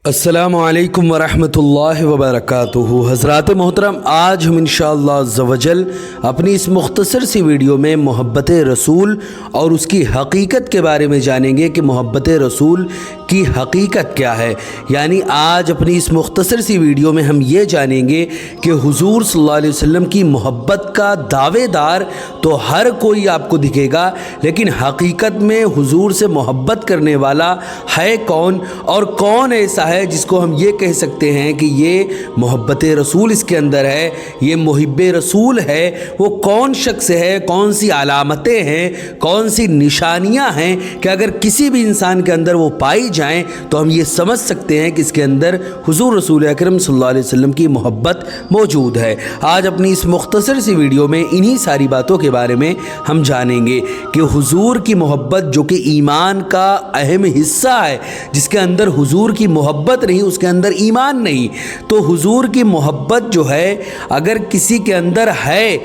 السلام علیکم ورحمۃ اللہ وبرکاتہ۔ حضرات محترم، آج ہم انشاءاللہ عز و جل اپنی اس مختصر سی ویڈیو میں محبت رسول اور اس کی حقیقت کے بارے میں جانیں گے کہ محبت رسول کی حقیقت کیا ہے۔ یعنی آج اپنی اس مختصر سی ویڈیو میں ہم یہ جانیں گے کہ حضور صلی اللہ علیہ وسلم کی محبت کا دعوے دار تو ہر کوئی آپ کو دکھے گا، لیکن حقیقت میں حضور سے محبت کرنے والا ہے کون، اور کون ایسا ہے جس کو ہم یہ کہہ سکتے ہیں کہ یہ محبت رسول اس کے اندر ہے، یہ محب رسول ہے۔ وہ کون شخص ہے، کون سی علامتیں ہیں، کون سی نشانیاں ہیں کہ اگر کسی بھی انسان کے اندر وہ پائی جائیں تو ہم یہ سمجھ سکتے ہیں کہ اس کے اندر حضور رسول اکرم صلی اللہ علیہ وسلم کی محبت موجود ہے۔ آج اپنی اس مختصر سی ویڈیو میں انہی ساری باتوں کے بارے میں ہم جانیں گے کہ حضور کی محبت جو کہ ایمان کا اہم حصہ ہے، جس کے اندر حضور کی محبت نہیں، اس کے اندر ایمان نہیں، تو حضور کی محبت جو ہے اگر کسی کے اندر ہے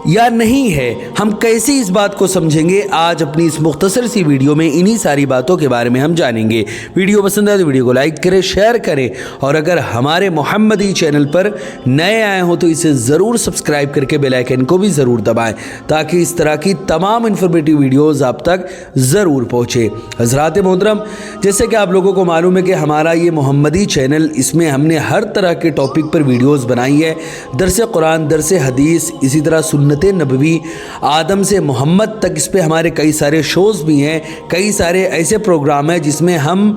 یا نہیں ہے، ہم کیسے اس بات کو سمجھیں گے؟ آج اپنی اس مختصر سی ویڈیو میں انہی ساری باتوں کے بارے میں ہم جانیں گے۔ ویڈیو پسند ہے تو ویڈیو کو لائک کریں، شیئر کریں، اور اگر ہمارے محمدی چینل پر نئے آئے ہوں تو اسے ضرور سبسکرائب کر کے بیل آئیکن کو بھی ضرور دبائیں تاکہ اس طرح کی تمام انفارمیٹیو ویڈیوز آپ تک ضرور پہنچے۔ حضرات محترم، جیسے کہ آپ لوگوں کو معلوم ہے کہ ہمارا یہ محمدی چینل، اس میں ہم نے ہر طرح کے ٹاپک پر ویڈیوز بنائی ہے، درس قرآن، درس حدیث، اسی طرح سنت نبوی، آدم سے محمد تک، اس پہ ہمارے کئی سارے شوز بھی ہیں، کئی سارے ایسے پروگرام ہیں جس میں ہم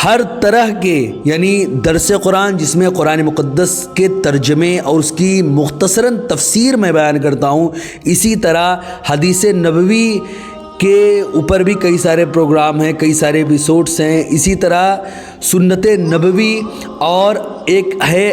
ہر طرح کے، یعنی درس قرآن جس میں قرآن مقدس کے ترجمے اور اس کی مختصراً تفسیر میں بیان کرتا ہوں، اسی طرح حدیث نبوی کے اوپر بھی کئی سارے پروگرام ہیں، کئی سارے ایپیسوڈس ہیں، اسی طرح سنت نبوی، اور ایک ہے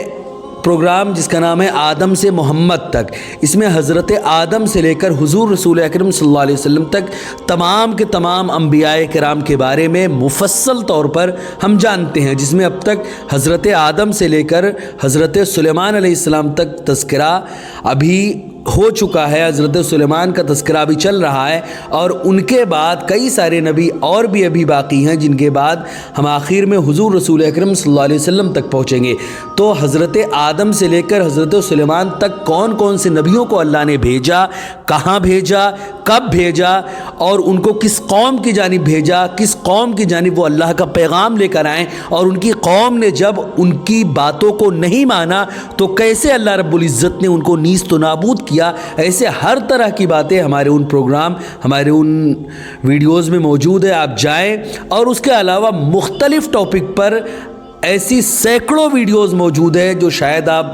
پروگرام جس کا نام ہے آدم سے محمد تک۔ اس میں حضرت آدم سے لے کر حضور رسول اکرم صلی اللہ علیہ وسلم تک تمام کے تمام انبیاء کرام کے بارے میں مفصل طور پر ہم جانتے ہیں، جس میں اب تک حضرت آدم سے لے کر حضرت سلیمان علیہ السلام تک تذکرہ ابھی ہو چکا ہے، حضرت سلیمان کا تذکرہ بھی چل رہا ہے، اور ان کے بعد کئی سارے نبی اور بھی ابھی باقی ہیں جن کے بعد ہم آخر میں حضور رسول اکرم صلی اللہ علیہ وسلم تک پہنچیں گے۔ تو حضرت آدم سے لے کر حضرت سلیمان تک کون کون سے نبیوں کو اللہ نے بھیجا، کہاں بھیجا، کب بھیجا، اور ان کو کس قوم کی جانب بھیجا، کس قوم کی جانب وہ اللہ کا پیغام لے کر آئیں، اور ان کی قوم نے جب ان کی باتوں کو نہیں مانا تو کیسے اللہ رب العزت نے ان کو نیست و نابود کیا۔ ایسے ہر طرح کی باتیں ہمارے ان پروگرام، ہمارے ان ویڈیوز میں موجود ہے، آپ جائیں۔ اور اس کے علاوہ مختلف ٹاپک پر ایسی سینکڑوں ویڈیوز موجود ہیں جو شاید آپ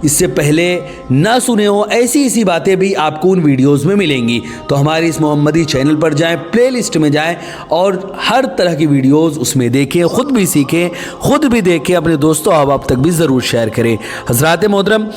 اس سے پہلے نہ سنے ہوں، ایسی باتیں بھی آپ کو ان ویڈیوز میں ملیں گی۔ تو ہماری اس محمدی چینل پر جائیں، پلے لسٹ میں جائیں، اور ہر طرح کی ویڈیوز اس میں دیکھیں، خود بھی سیکھیں، خود بھی دیکھیں، اپنے دوستوں احباب تک بھی ضرور شیئر کریں۔ حضرات محترم،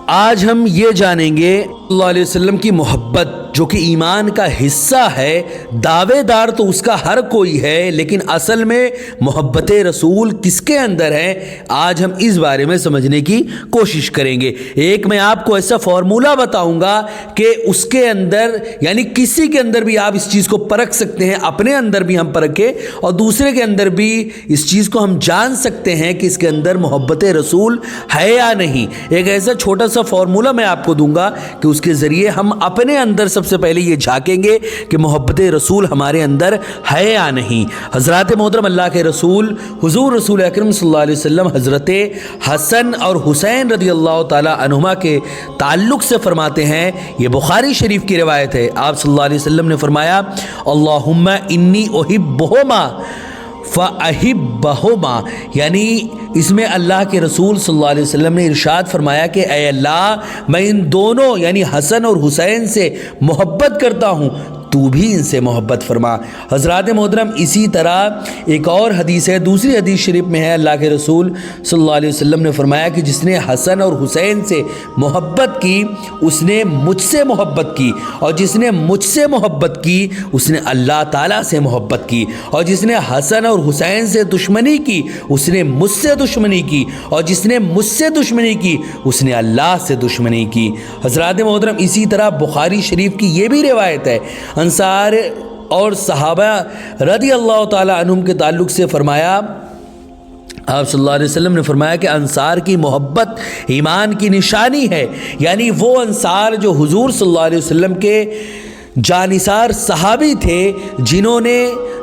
آج ہم یہ جانیں گے صلی اللہ علیہ وسلم کی محبت جو کہ ایمان کا حصہ ہے۔ دعوے دار تو اس کا ہر کوئی ہے، لیکن اصل میں محبت رسول کس کے اندر ہے، آج ہم اس بارے میں سمجھنے کی کوشش کریں گے۔ ایک میں آپ کو ایسا فارمولہ بتاؤں گا کہ اس کے اندر، یعنی کسی کے اندر بھی آپ اس چیز کو پرکھ سکتے ہیں، اپنے اندر بھی ہم پرکھیں اور دوسرے کے اندر بھی اس چیز کو ہم جان سکتے ہیں کہ اس کے اندر محبت رسول ہے یا نہیں۔ ایک ایسا چھوٹا سا فارمولہ میں آپ کو دوں گا کہ اس کے ذریعے ہم اپنے اندر سب سے پہلے یہ جھانکیں گے کہ محبت رسول ہمارے اندر ہے یا نہیں۔ حضرات محترم، اللہ کے رسول حضور رسول اکرم صلی اللہ علیہ وسلم حضرت حسن اور حسین رضی اللہ تعالی عنہما کے تعلق سے فرماتے ہیں، یہ بخاری شریف کی روایت ہے، آپ صلی اللہ علیہ وسلم نے فرمایا، اللہم انی احبہما فاحبہما، یعنی اس میں اللہ کے رسول صلی اللہ علیہ وسلم نے ارشاد فرمایا کہ اے اللہ، میں ان دونوں یعنی حسن اور حسین سے محبت کرتا ہوں، تو بھی ان سے محبت فرما۔ حضرات محترم، اسی طرح ایک اور حدیث ہے، دوسری حدیث شریف میں ہے، اللہ کے رسول صلی اللہ علیہ وسلم نے فرمایا کہ جس نے حسن اور حسین سے محبت کی اس نے مجھ سے محبت کی، اور جس نے مجھ سے محبت کی اس نے اللہ تعالیٰ سے محبت کی، اور جس نے حسن اور حسین سے دشمنی کی اس نے مجھ سے دشمنی کی، اور جس نے مجھ سے دشمنی کی اس نے اللہ سے دشمنی کی۔ حضرات محترم، اسی طرح بخاری شریف کی یہ بھی روایت ہے، انصار اور صحابہ رضی اللہ تعالی عنہم کے تعلق سے فرمایا آپ صلی اللہ علیہ وسلم نے فرمایا کہ انصار کی محبت ایمان کی نشانی ہے، یعنی وہ انصار جو حضور صلی اللہ علیہ وسلم کے جانثار صحابی تھے، جنہوں نے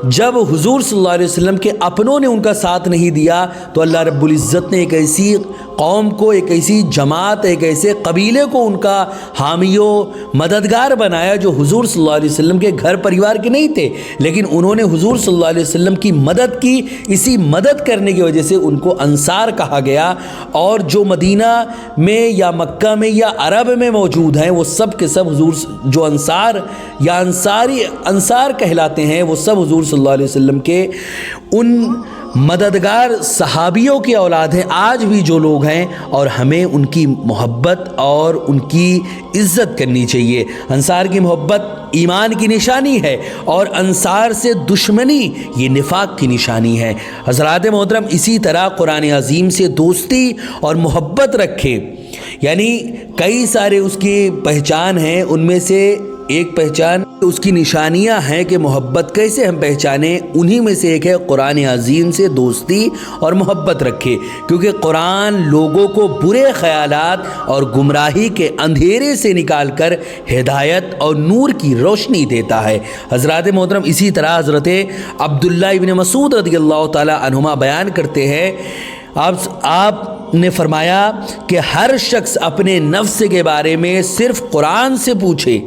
جب حضور صلی اللہ علیہ وسلم کے اپنوں نے ان کا ساتھ نہیں دیا تو اللہ رب العزت نے ایک ایسی قوم کو، ایک ایسی جماعت، ایک ایسے قبیلے کو ان کا حامی و مددگار بنایا جو حضور صلی اللہ علیہ وسلم کے گھر پریوار کے نہیں تھے، لیکن انہوں نے حضور صلی اللہ علیہ وسلم کی مدد کی۔ اسی مدد کرنے کی وجہ سے ان کو انصار کہا گیا، اور جو مدینہ میں یا مکہ میں یا عرب میں موجود ہیں وہ سب کے سب حضور جو انصار یا انصار کہلاتے ہیں، وہ سب حضور صلی اللہ علیہ وسلم کے ان مددگار صحابیوں کی اولاد ہیں۔ آج بھی جو لوگ ہیں، اور ہمیں ان کی محبت اور ان کی عزت کرنی چاہیے۔ انصار کی محبت ایمان کی نشانی ہے، اور انصار سے دشمنی یہ نفاق کی نشانی ہے۔ حضرات محترم، اسی طرح قرآن عظیم سے دوستی اور محبت رکھے، یعنی کئی سارے اس کی پہچان ہیں، ان میں سے ایک پہچان اس کی نشانیاں ہیں کہ محبت کیسے ہم پہچانیں، انہی میں سے ایک ہے قرآن عظیم سے دوستی اور محبت رکھے، کیونکہ قرآن لوگوں کو برے خیالات اور گمراہی کے اندھیرے سے نکال کر ہدایت اور نور کی روشنی دیتا ہے۔ حضرات محترم، اسی طرح حضرت عبداللہ ابن مسعود رضی اللہ تعالی عنہما بیان کرتے ہیں، آپ نے فرمایا کہ ہر شخص اپنے نفس کے بارے میں صرف قرآن سے پوچھے،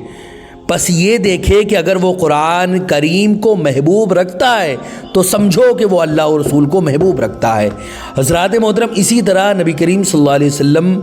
بس یہ دیکھے کہ اگر وہ قرآن کریم کو محبوب رکھتا ہے تو سمجھو کہ وہ اللہ اور رسول کو محبوب رکھتا ہے۔ حضرات محترم، اسی طرح نبی کریم صلی اللہ علیہ وسلم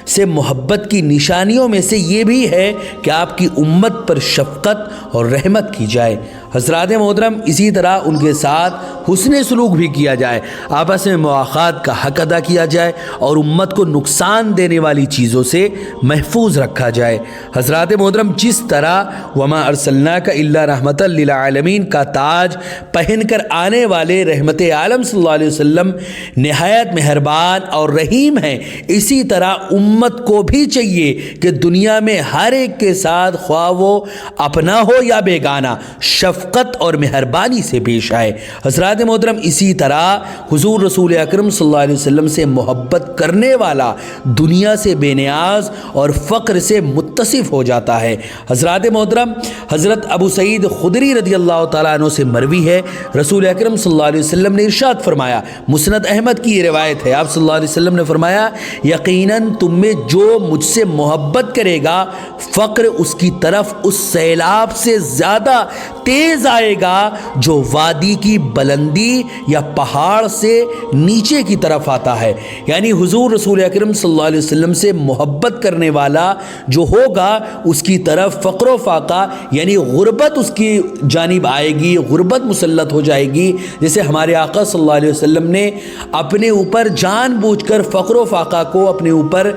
سے محبت کی نشانیوں میں سے یہ بھی ہے کہ آپ کی امت پر شفقت اور رحمت کی جائے۔ حضرات محترم، اسی طرح ان کے ساتھ حسن سلوک بھی کیا جائے، آپس میں مواخات کا حق ادا کیا جائے، اور امت کو نقصان دینے والی چیزوں سے محفوظ رکھا جائے۔ حضرات محترم، جس طرح وما ارسلناک الا رحمۃ للعالمین کا تاج پہن کر آنے والے رحمت عالم صلی اللہ علیہ وسلم نہایت مہربان اور رحیم ہیں، اسی طرح امت کو بھی چاہیے کہ دنیا میں ہر ایک کے ساتھ خواہ وہ اپنا ہو یا بیگانہ شفقت اور مہربانی سے پیش آئے۔ حضرات محترم، اسی طرح حضور رسول اکرم صلی اللہ علیہ وسلم سے محبت کرنے والا دنیا سے بے نیاز اور فقر سے متصف ہو جاتا ہے۔ حضرات محترم، حضرت ابو سعید خدری رضی اللہ تعالیٰ عنہ سے مروی ہے، رسول اکرم صلی اللہ علیہ وسلم نے ارشاد فرمایا، مسند احمد کی یہ روایت ہے، آپ صلی اللہ علیہ وسلم نے فرمایا، یقیناً تم میں جو مجھ سے محبت کرے گا فقر اس کی طرف اس سیلاب سے زیادہ تیز آئے گا جو وادی کی بلندی یا پہاڑ سے نیچے کی طرف آتا ہے۔ یعنی حضور رسول اکرم صلی اللہ علیہ وسلم سے محبت کرنے والا جو ہوگا اس کی طرف فقر و فاقہ یعنی غربت اس کی جانب آئے گی، غربت مسلط ہو جائے گی، جیسے ہمارے آقا صلی اللہ علیہ وسلم نے اپنے اوپر جان بوجھ کر فقر و فاقہ کو اپنے اوپر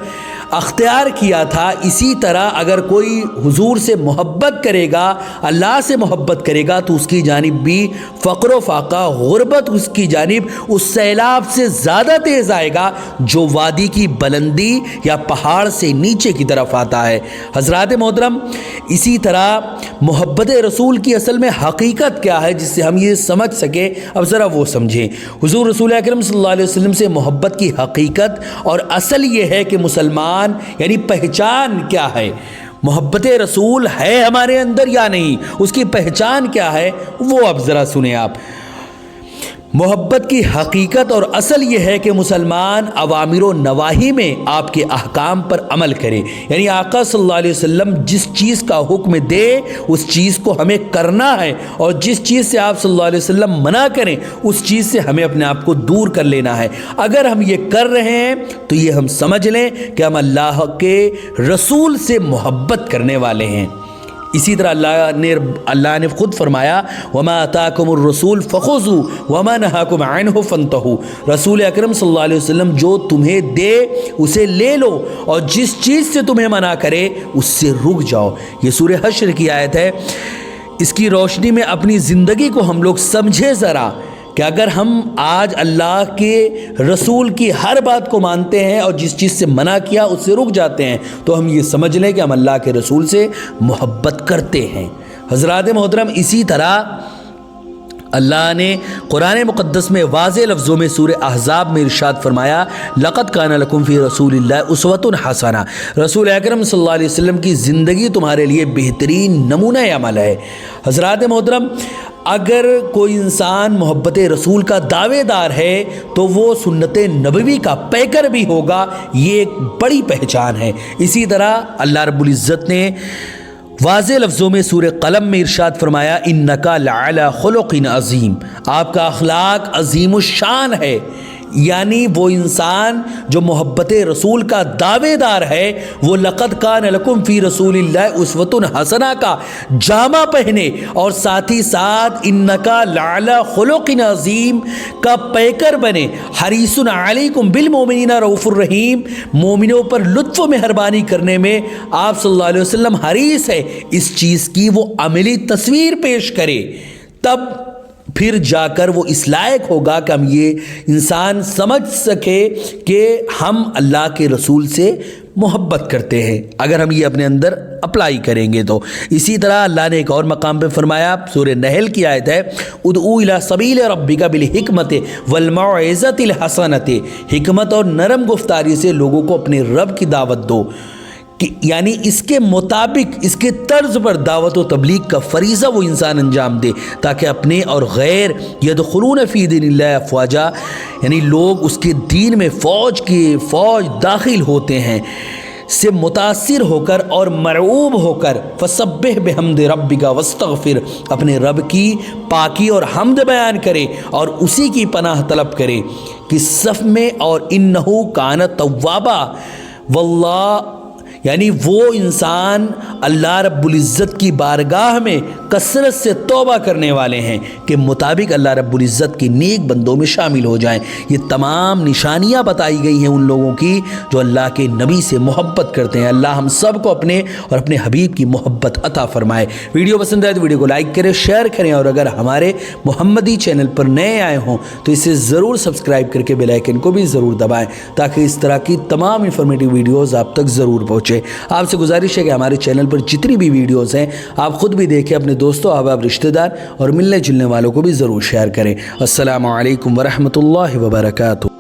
اختیار کیا تھا۔ اسی طرح اگر کوئی حضور سے محبت کرے گا، اللہ سے محبت کرے گا، تو اس کی جانب بھی فقر و فاقہ، غربت اس کی جانب اس سیلاب سے زیادہ تیز آئے گا جو وادی کی بلندی یا پہاڑ سے نیچے کی طرف آتا ہے۔ حضرات محترم، اسی طرح محبت رسول کی اصل میں حقیقت کیا ہے جس سے ہم یہ سمجھ سکیں، اب ذرا وہ سمجھیں۔ حضور رسول اکرم صلی اللہ علیہ وسلم سے محبت کی حقیقت اور اصل یہ ہے کہ مسلمان یعنی پہچان کیا ہے، محبت رسول ہے ہمارے اندر یا نہیں، اس کی پہچان کیا ہے، وہ اب ذرا سنیں آپ۔ محبت کی حقیقت اور اصل یہ ہے کہ مسلمان اوامر و نواہی میں آپ کے احکام پر عمل کرے، یعنی آقا صلی اللہ علیہ وسلم جس چیز کا حکم دے اس چیز کو ہمیں کرنا ہے، اور جس چیز سے آپ صلی اللہ علیہ وسلم منع کریں اس چیز سے ہمیں اپنے آپ کو دور کر لینا ہے۔ اگر ہم یہ کر رہے ہیں تو یہ ہم سمجھ لیں کہ ہم اللہ کے رسول سے محبت کرنے والے ہیں۔ اسی طرح اللہ نے خود فرمایا، وَمَا آتَاكُمُ الرَّسُولُ فَخُذُوهُ وَمَا نَهَاكُمْ عَنْهُ فَانْتَهُوا۔ رسول اکرم صلی اللہ علیہ وسلم جو تمہیں دے اسے لے لو، اور جس چیز سے تمہیں منع کرے اس سے رک جاؤ۔ یہ سورہ حشر کی آیت ہے۔ اس کی روشنی میں اپنی زندگی کو ہم لوگ سمجھے ذرا کہ اگر ہم آج اللہ کے رسول کی ہر بات کو مانتے ہیں اور جس چیز سے منع کیا اس سے رک جاتے ہیں تو ہم یہ سمجھ لیں کہ ہم اللہ کے رسول سے محبت کرتے ہیں۔ حضرات محترم، اسی طرح اللہ نے قرآن مقدس میں واضح لفظوں میں سورہ احزاب میں ارشاد فرمایا لقد کان لکم فی رسول اللہ اسوۃ حسنہ، رسول اکرم صلی اللہ علیہ وسلم کی زندگی تمہارے لیے بہترین نمونہ عمل ہے۔ حضرات محترم، اگر کوئی انسان محبت رسول کا دعوے دار ہے تو وہ سنت نبوی کا پیکر بھی ہوگا، یہ ایک بڑی پہچان ہے۔ اسی طرح اللہ رب العزت نے واضح لفظوں میں سورہ قلم میں ارشاد فرمایا انکا لعلی خلق عظیم، آپ کا اخلاق عظیم الشان ہے۔ یعنی وہ انسان جو محبت رسول کا دعوے دار ہے وہ لقد کان لکم فی رسول اللہ اسوۃ حسنہ کا جامہ پہنے اور ساتھ ہی ساتھ انکا لعلی خلق عظیم کا پیکر بنے۔ حریص علیکم بالمؤمنین رؤوف الرحیم، مومنوں پر لطف و مہربانی کرنے میں آپ صلی اللہ علیہ وسلم حریص ہے، اس چیز کی وہ عملی تصویر پیش کرے، تب پھر جا کر وہ اس لائق ہوگا کہ ہم یہ انسان سمجھ سکے کہ ہم اللہ کے رسول سے محبت کرتے ہیں، اگر ہم یہ اپنے اندر اپلائی کریں گے تو۔ اسی طرح اللہ نے ایک اور مقام پہ فرمایا، سورہ نحل کی آیت ہے ادعو الی سبیل ربک بالحکمت والموعظۃ الحسنۃ، حکمت اور نرم گفتاری سے لوگوں کو اپنے رب کی دعوت دو، یعنی اس کے مطابق اس کے طرز پر دعوت و تبلیغ کا فریضہ وہ انسان انجام دے تاکہ اپنے اور غیر یدخلون فی دین اللہ افواجا، یعنی لوگ اس کے دین میں فوج داخل ہوتے ہیں سے متاثر ہو کر اور مرعوب ہو کر فسبح بحمد ربک واستغفر، اپنے رب کی پاکی اور حمد بیان کرے اور اسی کی پناہ طلب کرے کہ صف میں، اور انہو کان توابا، واللہ یعنی وہ انسان اللہ رب العزت کی بارگاہ میں کثرت سے توبہ کرنے والے ہیں کہ مطابق اللہ رب العزت کے نیک بندوں میں شامل ہو جائیں۔ یہ تمام نشانیاں بتائی گئی ہیں ان لوگوں کی جو اللہ کے نبی سے محبت کرتے ہیں۔ اللہ ہم سب کو اپنے اور اپنے حبیب کی محبت عطا فرمائے۔ ویڈیو پسند آئے تو ویڈیو کو لائک کریں، شیئر کریں، اور اگر ہمارے محمدی چینل پر نئے آئے ہوں تو اسے ضرور سبسکرائب کر کے بیل آئیکن کو بھی ضرور دبائیں تاکہ اس طرح کی تمام انفارمیٹیو ویڈیوز آپ تک ضرور پہنچے۔ آپ سے گزارش ہے کہ ہمارے چینل پر جتنی بھی ویڈیوز ہیں آپ خود بھی دیکھیں، اپنے دوستوں، احباب، رشتہ دار اور ملنے جلنے والوں کو بھی ضرور شیئر کریں۔ السلام علیکم ورحمۃ اللہ وبرکاتہ۔